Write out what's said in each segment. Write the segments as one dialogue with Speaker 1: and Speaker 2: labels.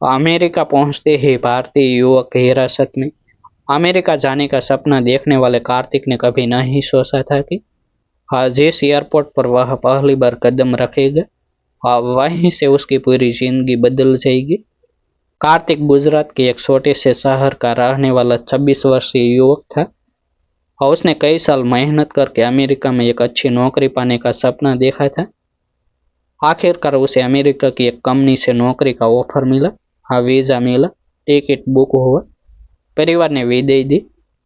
Speaker 1: America पहुंचते ही भारतीय युवक हिरासत में। अमेरिका जाने का सपना देखने वाले कार्तिक ने कभी नहीं सोचा था कि जिस एयरपोर्ट पर वह पहली बार कदम रखेगा वहीं से उसकी पूरी जिंदगी बदल जाएगी। कार्तिक गुजरात के एक छोटे से शहर का रहने वाला 26 वर्षीय युवक था और उसने कई साल मेहनत करके अमेरिका में एक अच्छी नौकरी पाने का सपना देखा था। आखिरकार उसे अमेरिका की एक कंपनी से नौकरी का ऑफर मिला। वीजा मिला, टिकट बुक हुआ, परिवार ने विदाई दी।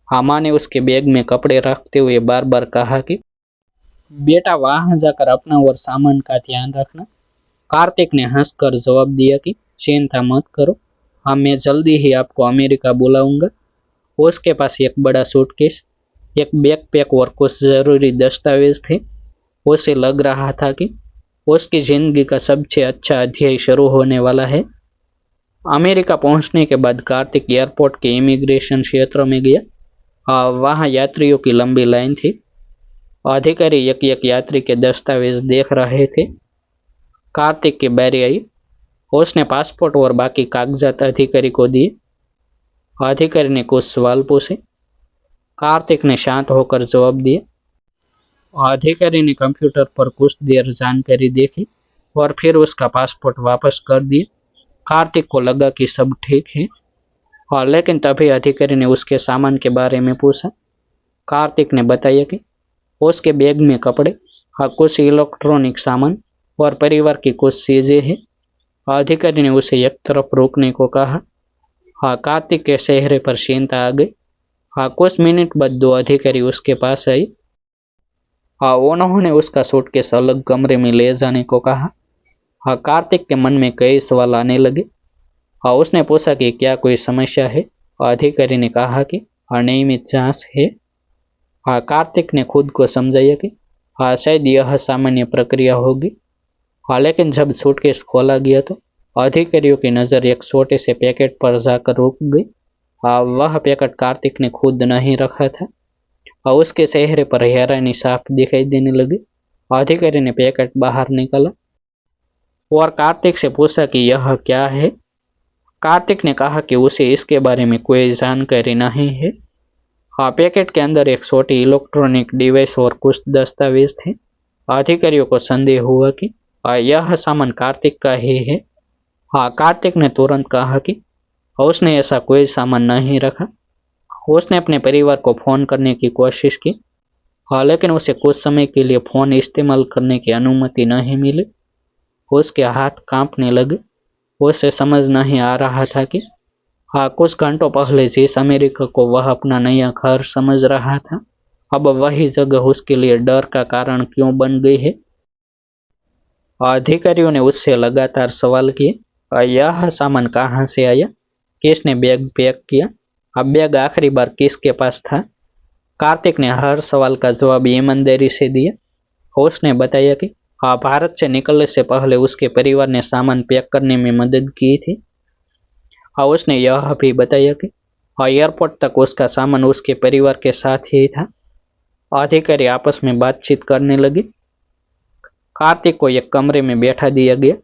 Speaker 1: माँ ने उसके बैग में कपड़े रखते हुए बार बार कहा कि बेटा वहां जाकर अपना और सामान का ध्यान रखना। कार्तिक ने हंसकर जवाब दिया कि चिंता मत करो, मैं जल्दी ही आपको अमेरिका बुलाऊंगा। उसके पास एक बड़ा सूटकेस, एक बैकपैक और कुछ जरूरी दस्तावेज थे। उसे लग रहा था कि उसकी जिंदगी का सबसे अच्छा अध्याय शुरू होने वाला है। अमेरिका पहुंचने के बाद कार्तिक एयरपोर्ट के इमिग्रेशन क्षेत्र में गया। वहां यात्रियों की लंबी लाइन थी। अधिकारी एक एक यात्री के दस्तावेज देख रहे थे। कार्तिक की बारी आई। उसने पासपोर्ट और बाकी कागजात अधिकारी को दिए। अधिकारी ने कुछ सवाल पूछे। कार्तिक ने शांत होकर जवाब दिया। अधिकारी ने कंप्यूटर पर कुछ देर जानकारी देखी और फिर उसका पासपोर्ट वापस कर दिया। कार्तिक को लगा कि सब ठीक है, लेकिन तभी अधिकारी ने उसके सामान के बारे में पूछा। कार्तिक ने बताया कि उसके बैग में कपड़े, कुछ इलेक्ट्रॉनिक सामान और परिवार की कुछ चीजें हैं। अधिकारी ने उसे एक तरफ रोकने को कहा। कार्तिक के चेहरे पर चिंता आ गई। कुछ मिनट बाद दो अधिकारी उसके पास आई। उन्होंने उसका सूटकेस अलग कमरे में ले जाने को कहा। कार्तिक के मन में कई सवाल आने लगे। उसने पूछा कि क्या कोई समस्या है। अधिकारी ने कहा कि अनियमित जांच है। कार्तिक ने खुद को समझाया कि शायद यह सामान्य प्रक्रिया होगी। लेकिन जब सूटकेस खोला गया तो अधिकारियों की नज़र एक छोटे से पैकेट पर जाकर रुक गई। वह पैकेट कार्तिक ने खुद नहीं रखा था और उसके चेहरे पर हैरानी साफ दिखाई देने लगी। अधिकारी ने पैकेट बाहर निकाला और कार्तिक से पूछा कि यह क्या है। कार्तिक ने कहा कि उसे इसके बारे में कोई जानकारी नहीं है। पैकेट के अंदर एक छोटी इलेक्ट्रॉनिक डिवाइस और कुछ दस्तावेज थे। अधिकारियों को संदेह हुआ कि यह सामान कार्तिक का ही है। कार्तिक ने तुरंत कहा कि उसने ऐसा कोई सामान नहीं रखा। उसने अपने परिवार को फोन करने की कोशिश की, लेकिन उसे कुछ समय के लिए फोन इस्तेमाल करने की अनुमति नहीं मिली। उसके हाथ कांपने लगे। उसे समझ नहीं आ रहा था कि कुछ घंटों पहले जिस अमेरिका को वह अपना नया घर समझ रहा था, अब वही जगह उसके लिए डर का कारण क्यों बन गई है। अधिकारियों ने उससे लगातार सवाल किए। यह सामान कहाँ से आया, किसने बैग पैक किया, अब बैग आखिरी बार किसके पास था। कार्तिक ने हर सवाल का जवाब ईमानदारी से दिया। उसने बताया कि भारत से निकलने से पहले उसके परिवार ने सामान पैक करने में मदद की थी। उसने यह भी बताया कि एयरपोर्ट तक उसका सामान उसके परिवार के साथ ही था। अधिकारी आपस में बातचीत करने लगे। कार्तिक को एक कमरे में बैठा दिया गया।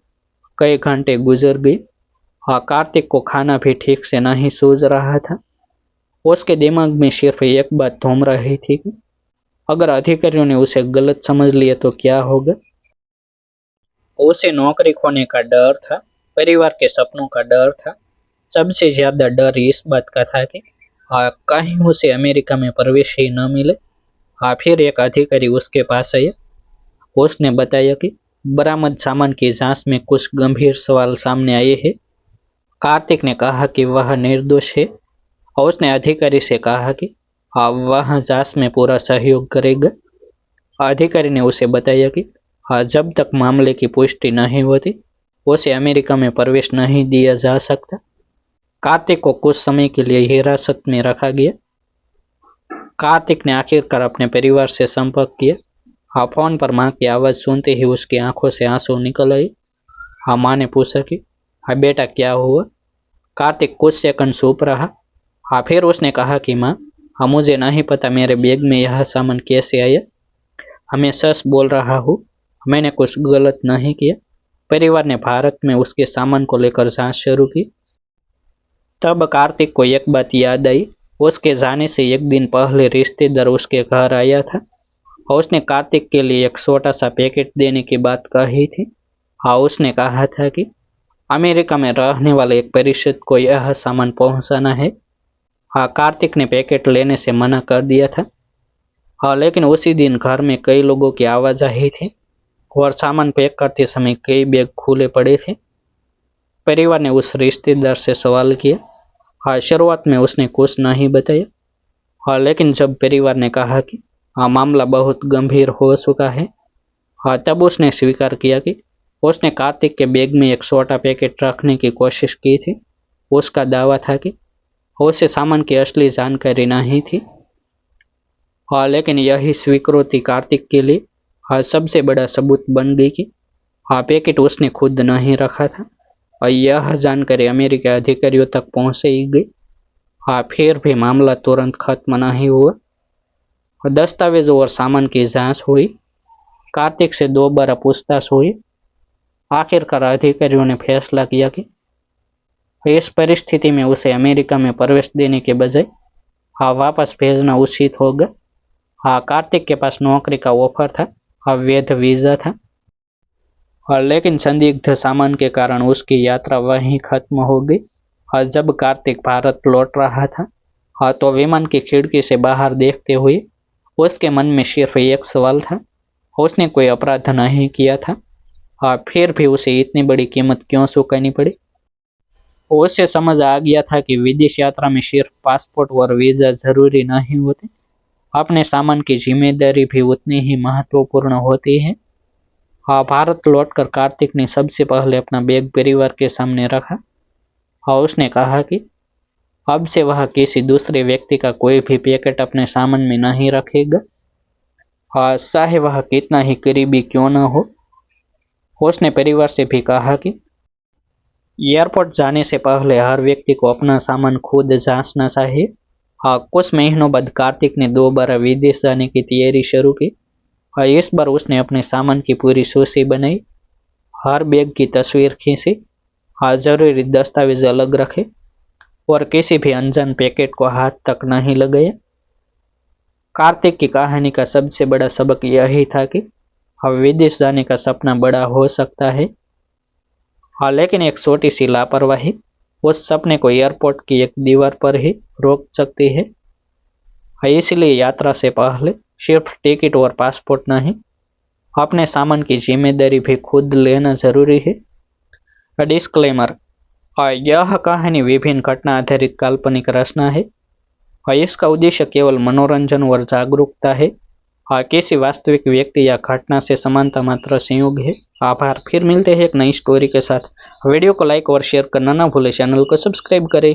Speaker 1: कई घंटे गुजर गए। कार्तिक को खाना भी ठीक से नहीं सूझ रहा था। उसके दिमाग में सिर्फ एक बात घूम रही थी कि अगर अधिकारियों ने उसे गलत समझ लिया तो क्या होगा। उसे नौकरी खोने का डर था, परिवार के सपनों का डर था। सबसे ज्यादा डर इस बात का था कि कहीं उसे अमेरिका में प्रवेश ही न मिले। फिर एक अधिकारी उसके पास आया। उसने बताया कि बरामद सामान की जांच में कुछ गंभीर सवाल सामने आए हैं। कार्तिक ने कहा कि वह निर्दोष है और उसने अधिकारी से कहा कि वह जांच में पूरा सहयोग करेगा। अधिकारी ने उसे बताया कि जब तक मामले की पुष्टि नहीं होती उसे अमेरिका में प्रवेश नहीं दिया जा सकता। कार्तिक को कुछ समय के लिए हिरासत में रखा गया। कार्तिक ने आखिरकार अपने परिवार से संपर्क किया। फोन पर माँ की आवाज़ सुनते ही उसकी आंखों से आंसू निकल आए। माँ ने पूछा कि बेटा क्या हुआ। कार्तिक कुछ सेकंड चुप रहा। फिर उसने कहा कि माँ, मुझे नहीं पता मेरे बैग में यह सामान कैसे आया। मैं सच बोल रहा हूँ, मैंने कुछ गलत नहीं किया। परिवार ने भारत में उसके सामान को लेकर जांच शुरू की। तब कार्तिक को एक बात याद आई। उसके जाने से एक दिन पहले रिश्तेदार उसके घर आया था और उसने कार्तिक के लिए एक छोटा सा पैकेट देने की बात कही थी। हाँ, उसने कहा था कि अमेरिका में रहने वाले एक परिचित को यह सामान पहुंचाना है। हाँ, कार्तिक ने पैकेट लेने से मना कर दिया था। हाँ, लेकिन उसी दिन घर में कई लोगों की आवाजाही थी और सामान पैक करते समय कई बैग खुले पड़े थे। परिवार ने उस रिश्तेदार से सवाल किया। हाँ, शुरुआत में उसने कुछ नहीं बताया। हाँ, लेकिन जब परिवार ने कहा कि हाँ मामला बहुत गंभीर हो चुका है, हाँ तब उसने स्वीकार किया कि उसने कार्तिक के बैग में एक छोटा पैकेट रखने की कोशिश की थी। उसका दावा था कि उसे सामान की असली जानकारी नहीं थी। हाँ, लेकिन यही स्वीकृति कार्तिक के लिए हाँ सबसे बड़ा सबूत बन गई कि हाँ पैकेट उसने खुद नहीं रखा था और यह जानकारी अमेरिकी अधिकारियों तक पहुंच ही गई। हाँ, फिर भी मामला तुरंत खत्म नहीं हुआ। दस्तावेजों और सामान की जांच हुई। कार्तिक से दोबारा पूछताछ हुई। आखिरकार अधिकारियों ने फैसला किया कि इस परिस्थिति में उसे अमेरिका में प्रवेश देने के बजाय हाँ वापस भेजना उचित होगा। हाँ, कार्तिक के पास नौकरी का ऑफर था, हाँ वैध वीजा था। हाँ, लेकिन संदिग्ध सामान के कारण उसकी यात्रा वहीं खत्म हो गई। हाँ, जब कार्तिक भारत लौट रहा था हाँ तो विमान की खिड़की से बाहर देखते हुए उसके मन में सिर्फ एक सवाल था। उसने कोई अपराध नहीं किया था, हाँ फिर भी उसे इतनी बड़ी कीमत क्यों चुकानी पड़ी। उसे समझ आ गया था कि विदेश यात्रा में सिर्फ पासपोर्ट और वीजा जरूरी नहीं होते, अपने सामान की जिम्मेदारी भी उतनी ही महत्वपूर्ण होती है। हाँ, भारत लौटकर कार्तिक ने सबसे पहले अपना बैग परिवार के सामने रखा। हाँ, उसने कहा कि अब से वह किसी दूसरे व्यक्ति का कोई भी पैकेट अपने सामान में नहीं रखेगा, हाँ चाहे वह कितना ही करीबी क्यों न हो। उसने परिवार से भी कहा कि एयरपोर्ट जाने से पहले हर व्यक्ति को अपना सामान खुद जांचना चाहिए। हाँ, कुछ महीनों बाद कार्तिक ने दोबारा विदेश जाने की तैयारी शुरू की। हाँ, इस बार उसने अपने सामान की पूरी सूची बनाई, हर बैग की तस्वीर खींची। हाँ, जरूरी दस्तावेज अलग रखे और किसी भी अनजान पैकेट को हाथ तक नहीं लगाया। कार्तिक की कहानी का सबसे बड़ा सबक यही था कि हाँ विदेश जाने का सपना बड़ा हो सकता है, हाँ लेकिन एक छोटी सी लापरवाही उस सपने को एयरपोर्ट की एक दीवार पर ही रोक सकती है। हाँ, इसलिए यात्रा से पहले सिर्फ टिकट और पासपोर्ट नहीं, अपने सामान की जिम्मेदारी भी खुद लेना जरूरी है। डिस्क्लेमर, यह कहानी विभिन्न घटना आधारित काल्पनिक रचना है। इसका उद्देश्य केवल मनोरंजन और जागरूकता है। किसी वास्तविक व्यक्ति या घटना से समानता मात्र संयोग है। आभार। फिर मिलते हैं एक नई स्टोरी के साथ। वीडियो को लाइक और शेयर करना ना भूलें। चैनल को सब्सक्राइब करें।